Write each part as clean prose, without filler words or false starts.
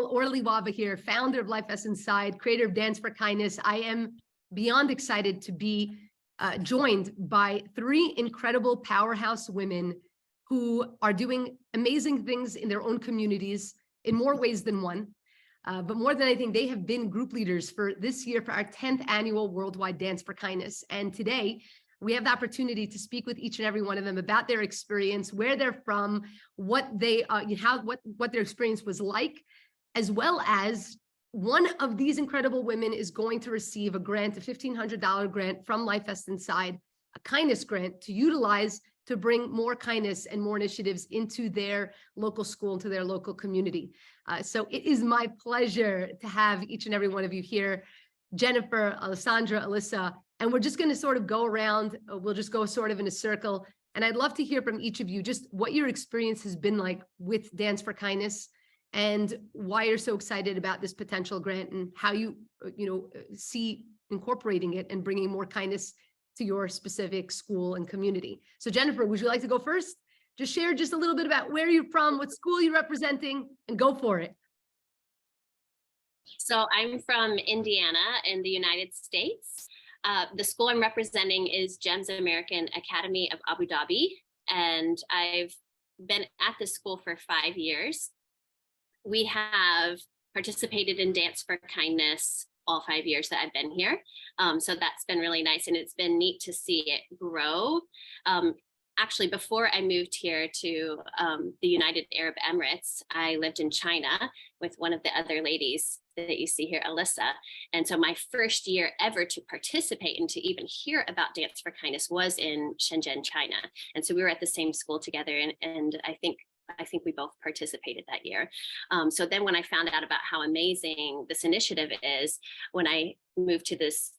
girl, Orly Wava here, founder of Life Essence Inside, creator of Dance for Kindness. I am beyond excited to be joined by three incredible powerhouse women who are doing amazing things in their own communities in more ways than one. But more than anything, they have been group leaders for this year for our 10th annual Worldwide Dance for Kindness. And today we have the opportunity to speak with each and every one of them about their experience, where they're from, what they, what their experience was like, as well as one of these incredible women is going to receive a grant, a $1,500 grant from Life Essence Inside, a kindness grant to utilize to bring more kindness and more initiatives into their local school, into their local community. So it is my pleasure to have each and every one of you here, Jennifer, Alessandra, Alyssa, and we're just going to sort of go around. We'll just go sort of in a circle. And I'd love to hear from each of you just what your experience has been like with Dance for Kindness and why you're so excited about this potential grant and how you, see incorporating it and bringing more kindness to your specific school and community. So Jennifer, would you like to go first? Just share just a little bit about where you're from, what school you're representing, and go for it. So I'm from Indiana in the United States. The school I'm representing is GEMS American Academy of Abu Dhabi, and I've been at this school for 5 years. We have participated in Dance for Kindness all 5 years that I've been here. So that's been really nice, and it's been neat to see it grow. Actually, before I moved here to the United Arab Emirates, I lived in China with one of the other ladies that you see here, Alyssa. And so my first year ever to participate and to even hear about Dance for Kindness was in Shenzhen, China. And so we were at the same school together, and I think we both participated that year. So then when I found out about how amazing this initiative is, when I moved to this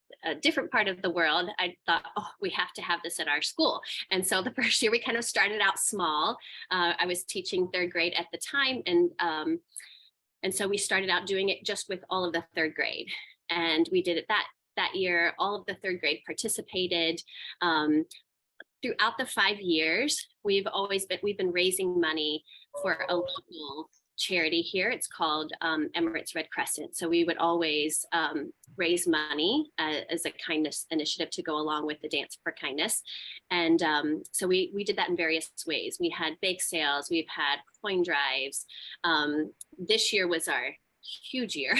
different part of the world, I thought, oh, we have to have this at our school. And so the first year we kind of started out small. I was teaching third grade at the time. And so we started out doing it just with all of the third grade. And we did it that year. All of the third grade participated. Throughout the 5 years, we've been raising money for a local charity here. It's called Emirates Red Crescent. So we would always raise money as a kindness initiative to go along with the Dance for Kindness. And so we did that in various ways. We had bake sales, we've had coin drives. This year was our huge year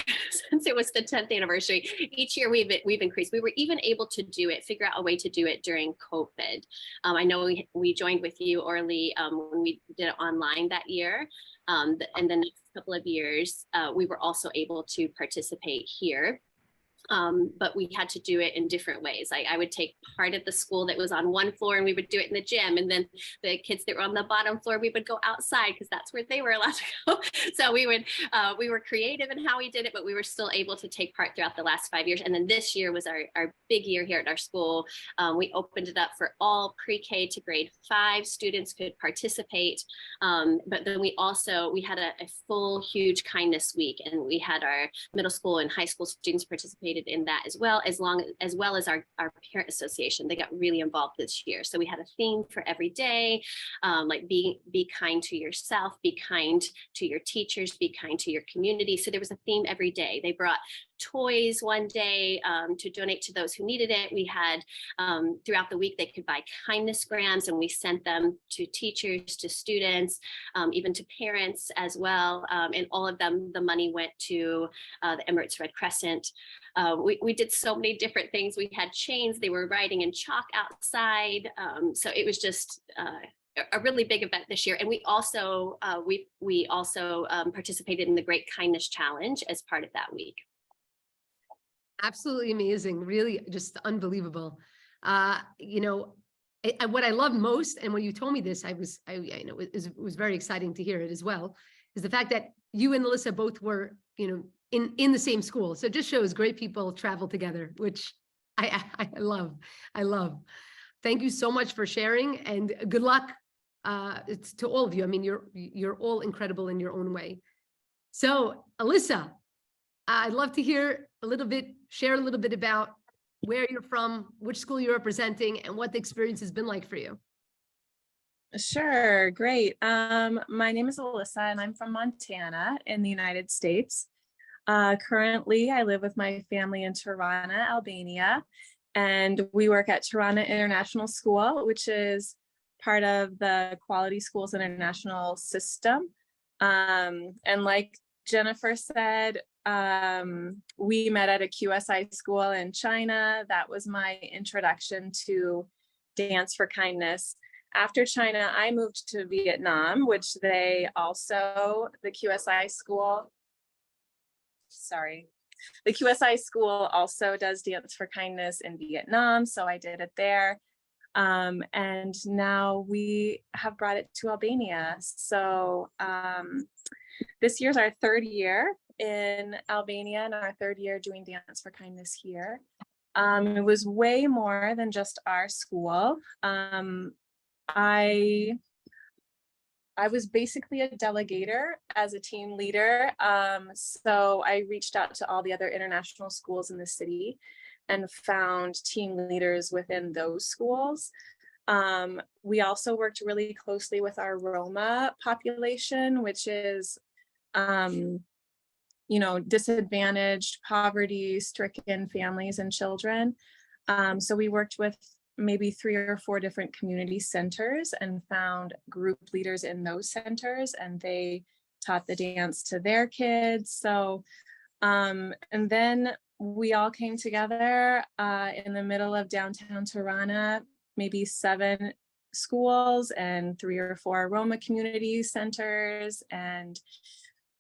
since it was the 10th anniversary. Each year we've increased. We were even able to figure out a way to do it during COVID. I know we joined with you, Orly, when we did it online that year. And the next couple of years, we were also able to participate here. But we had to do it in different ways. I would take part of the school that was on one floor and we would do it in the gym. And then the kids that were on the bottom floor, we would go outside because that's where they were allowed to go. So we were creative in how we did it, but we were still able to take part throughout the last 5 years. And then this year was our big year here at our school. We opened it up for all pre-K to grade 5 students could participate. But then we had a full, huge kindness week, and we had our middle school and high school students participate in that as well as our parent association. They got really involved this year. So we had a theme for every day, like be kind to yourself, be kind to your teachers, be kind to your community. So there was a theme every day. They brought toys one day to donate to those who needed it. We had throughout the week, they could buy kindness grams, and we sent them to teachers, to students, even to parents as well. And all of them, the money went to the Emirates Red Crescent. We did so many different things. We had chains, they were writing in chalk outside. So it was just a really big event this year. And we also participated in the Great Kindness Challenge as part of that week. Absolutely amazing. Really just unbelievable. What I love most, and when you told me this, it was very exciting to hear it as well, is the fact that you and Alyssa both were, in the same school. So it just shows great people travel together, which I love. I love. Thank you so much for sharing, and good luck to all of you. I mean, you're all incredible in your own way. So Alyssa, I'd love to hear share a little bit about where you're from, which school you're representing, and what the experience has been like for you. Sure, great. My name is Alyssa and I'm from Montana in the United States. Currently, I live with my family in Tirana, Albania, and we work at Tirana International School, which is part of the Quality Schools International system. And like Jennifer said, we met at a QSI school in China. That was my introduction to Dance for Kindness. After China, I moved to Vietnam, which the QSI school, the QSI school also does Dance for Kindness in Vietnam. So I did it there. And now we have brought it to Albania. So this year's our third year in Albania and our third year doing Dance for Kindness here. It was way more than just our school. I was basically a delegator as a team leader. So I reached out to all the other international schools in the city and found team leaders within those schools. We also worked really closely with our Roma population, which is, disadvantaged, poverty-stricken families and children. So we worked with maybe 3 or 4 different community centers and found group leaders in those centers, and they taught the dance to their kids. So, and then we all came together in the middle of downtown Tirana, maybe 7 schools and 3 or 4 Roma community centers, and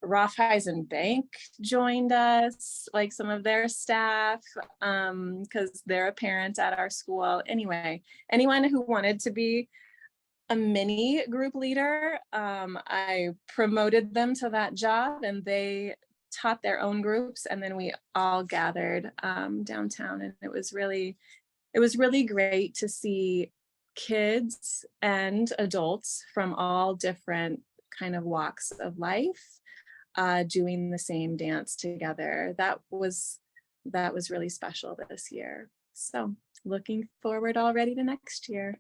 Raiffeisen Bank joined us, like some of their staff, because they're a parent at our school. Anyway, anyone who wanted to be a mini group leader, I promoted them to that job, and they taught their own groups, and then we all gathered downtown, and it was really great to see kids and adults from all different kind of walks of life doing the same dance together. That was really special this year. So looking forward already to next year.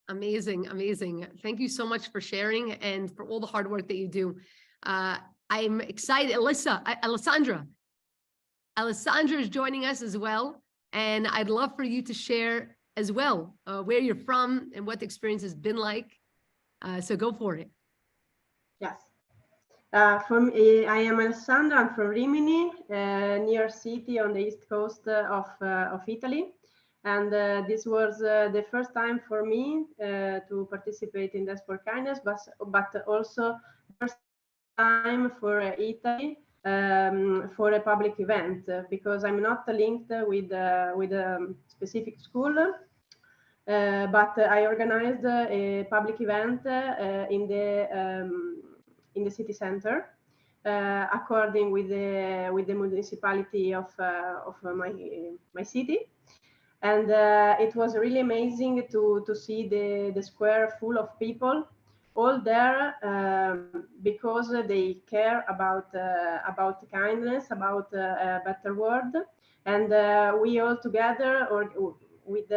Amazing, amazing. Thank you so much for sharing and for all the hard work that you do. I'm excited. Alessandra is joining us as well. And I'd love for you to share as well where you're from and what the experience has been like. So go for it. Yes. I am Alessandra. I'm from Rimini, near city on the east coast of Italy. And this was the first time for me to participate in Dance for Kindness, but also first time for Italy for a public event, because I'm not linked with a specific school. But I organized a public event in the city center, according with the municipality of my city, and it was really amazing to see the square full of people, all there because they care about kindness, about a better world, and we all together, or with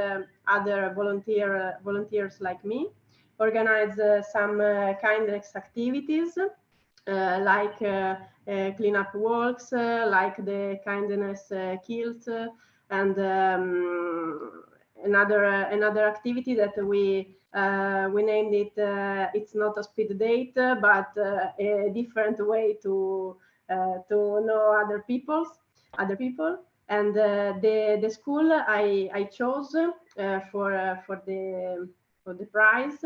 other volunteers like me, organize some kindness activities like cleanup walks, like the kindness kilt, and another activity that we named it. It's not a speed date, but a different way to know other people. And the school I chose for the prize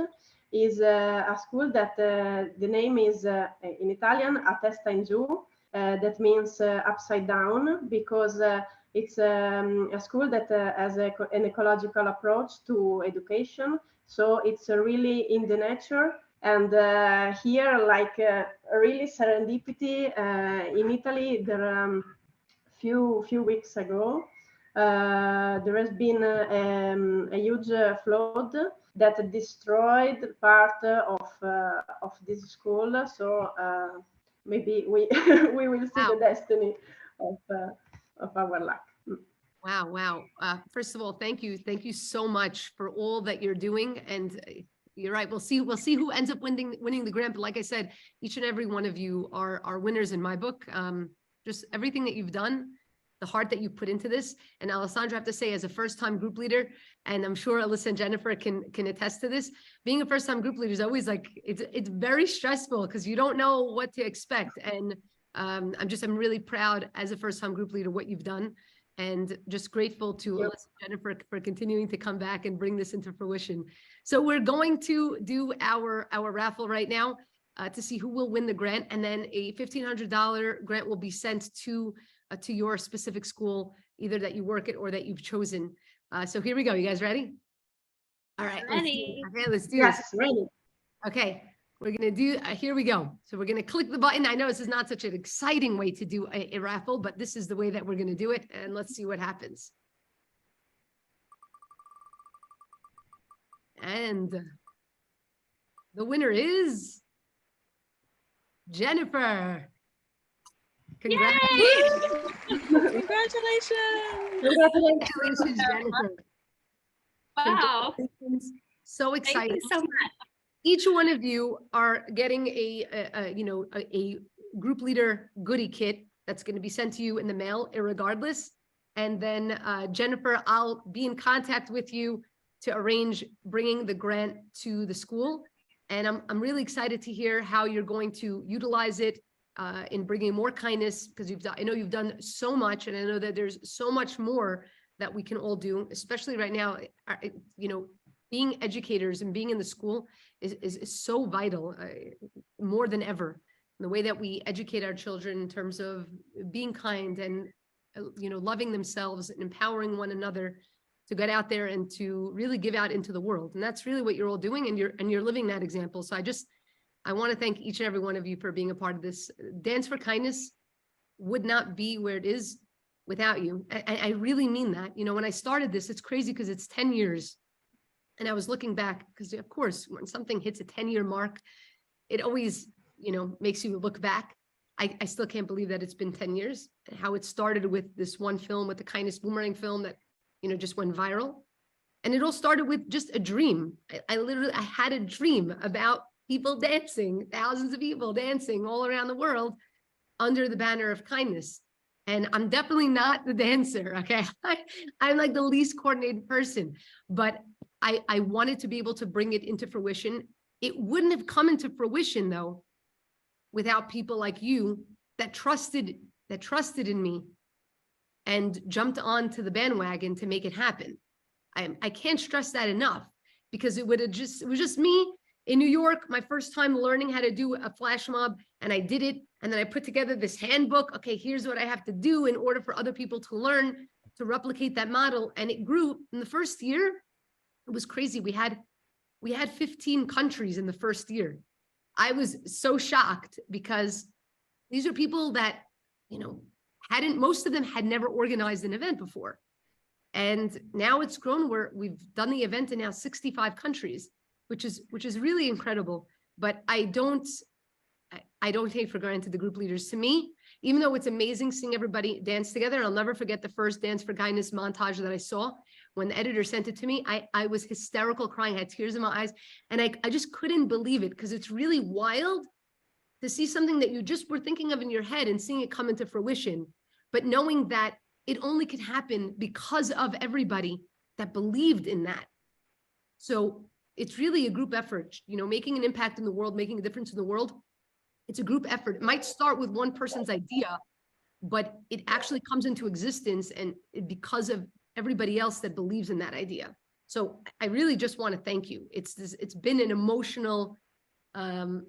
is a school that the name is in Italian a testa in giù, that means upside down, because it's a school that has an ecological approach to education. So it's really in the nature. And here, like really serendipity, in Italy, there few weeks ago, there has been a huge flood that destroyed part of this school. So maybe we we will see the destiny of our luck. Wow. First of all, thank you so much for all that you're doing, and You're right. We'll see who ends up winning the grant. But like I said, each and every one of you are winners in my book. Just everything that you've done, the heart that you put into this. And Alessandra, I have to say, as a first-time group leader, and I'm sure Alyssa and Jennifer can attest to this, being a first-time group leader is always like, it's very stressful because you don't know what to expect. And I'm really proud as a first-time group leader what you've done, and just grateful to Alyssa and Jennifer for continuing to come back and bring this into fruition. So we're going to do our raffle right now to see who will win the grant, and then a $1,500 grant will be sent to your specific school, either that you work at or that you've chosen. So here we go. You guys ready? All right. Ready. Let's do Yes, this. ready. Okay. We're going to do, here we go. So we're going to click the button. I know this is not such an exciting way to do a raffle, but this is the way that we're going to do it. And let's see what happens. And the winner is Jennifer. Congratulations. Congratulations. Congratulations, Jennifer. Wow. Congratulations. So Thank excited. you so much. Each one of you are getting a group leader goodie kit that's going to be sent to you in the mail, irregardless. And then Jennifer, I'll be in contact with you to arrange bringing the grant to the school. And I'm really excited to hear how you're going to utilize it in bringing more kindness, because I know you've done so much, and I know that there's so much more that we can all do, especially right now. Being educators and being in the school is so vital, more than ever. The way that we educate our children in terms of being kind and loving themselves and empowering one another to get out there and to really give out into the world. And that's really what you're all doing, and you're living that example. So I want to thank each and every one of you for being a part of this. Dance for Kindness would not be where it is without you. I really mean that. When I started this, it's crazy because it's 10 years. And I was looking back because, of course, when something hits a 10-year mark, it always, makes you look back. I still can't believe that it's been 10 years, and how it started with this one film, with the Kindness Boomerang film that, just went viral. And it all started with just a dream. I had a dream about people dancing, thousands of people dancing all around the world under the banner of kindness. And I'm definitely not the dancer, okay? I'm like the least coordinated person, but I wanted to be able to bring it into fruition. It wouldn't have come into fruition, though, without people like you that trusted in me and jumped onto the bandwagon to make it happen. I can't stress that enough, because it was just me in New York, my first time learning how to do a flash mob, and I did it. And then I put together this handbook. Okay, here's what I have to do in order for other people to learn to replicate that model. And it grew. In the first year, it was crazy. We had 15 countries in the first year. I was so shocked, because these are people that, most of them had never organized an event before. And now it's grown where we've done the event in now 65 countries, which is really incredible. But I don't take for granted the group leaders. To me, even though it's amazing seeing everybody dance together, I'll never forget the first Dance for Kindness montage that I saw. When the editor sent it to me, I was hysterical, crying. I had tears in my eyes, and I just couldn't believe it, because it's really wild to see something that you just were thinking of in your head and seeing it come into fruition, but knowing that it only could happen because of everybody that believed in that. So it's really a group effort, making an impact in the world, making a difference in the world. It's a group effort. It might start with one person's idea, but it actually comes into existence and because of everybody else that believes in that idea. So I really just want to thank you. It's been an emotional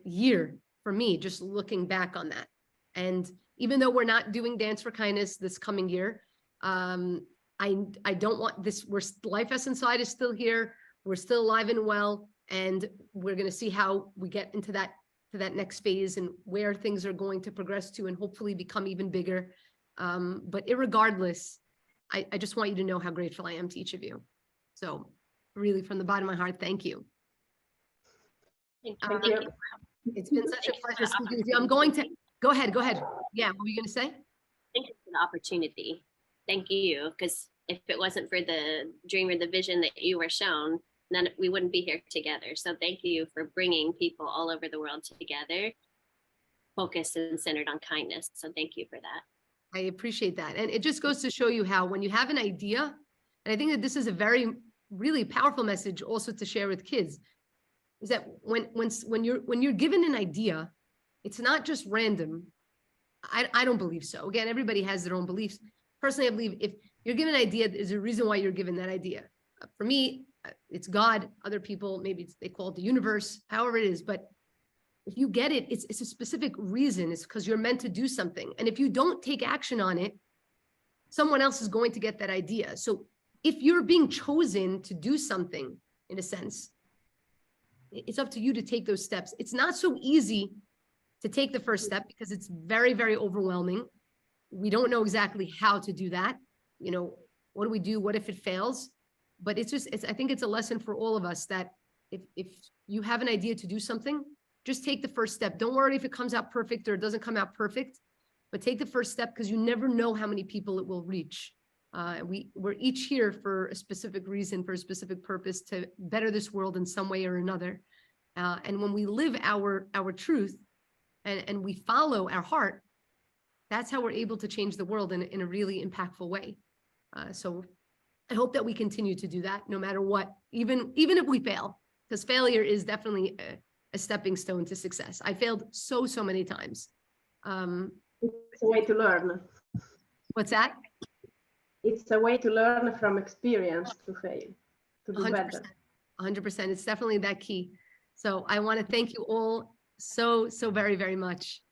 year for me, just looking back on that. And even though we're not doing Dance for Kindness this coming year, I don't want this. Life Essence Side is still here. We're still alive and well, and we're going to see how we get into that next phase and where things are going to progress to, and hopefully become even bigger. But irregardless, I just want you to know how grateful I am to each of you. So really, from the bottom of my heart, thank you. Thank you. It's been such a pleasure speaking with you. I'm going to go ahead. Yeah, what were you going to say? Thank you for the opportunity. Thank you, because if it wasn't for the dream or the vision that you were shown, we wouldn't be here together. So thank you for bringing people all over the world together, focused and centered on kindness. So thank you for that. I appreciate that. And it just goes to show you how when you have an idea, and I think that this is a very, really powerful message also to share with kids, is that when you're given an idea, it's not just random. I don't believe so. Again, everybody has their own beliefs. Personally, I believe if you're given an idea, there's a reason why you're given that idea. For me, it's God. Other people, maybe they call it the universe, however it is. But if you get it, it's a specific reason. It's because you're meant to do something. And if you don't take action on it, someone else is going to get that idea. So if you're being chosen to do something, in a sense, it's up to you to take those steps. It's not so easy to take the first step because it's very, very overwhelming. We don't know exactly how to do that. You know, what do we do? What if it fails? But I think it's a lesson for all of us that if you have an idea to do something, just take the first step. Don't worry if it comes out perfect or it doesn't come out perfect, but take the first step because you never know how many people it will reach. We're each here for a specific reason, for a specific purpose to better this world in some way or another. And when we live our truth and we follow our heart, that's how we're able to change the world in a really impactful way. So I hope that we continue to do that no matter what, even if we fail, because failure is definitely a stepping stone to success. I failed so many times. It's a way to learn. What's that? It's a way to learn from experience to fail, to do 100%, better. 100%. It's definitely that key. So I want to thank you all so very, very much.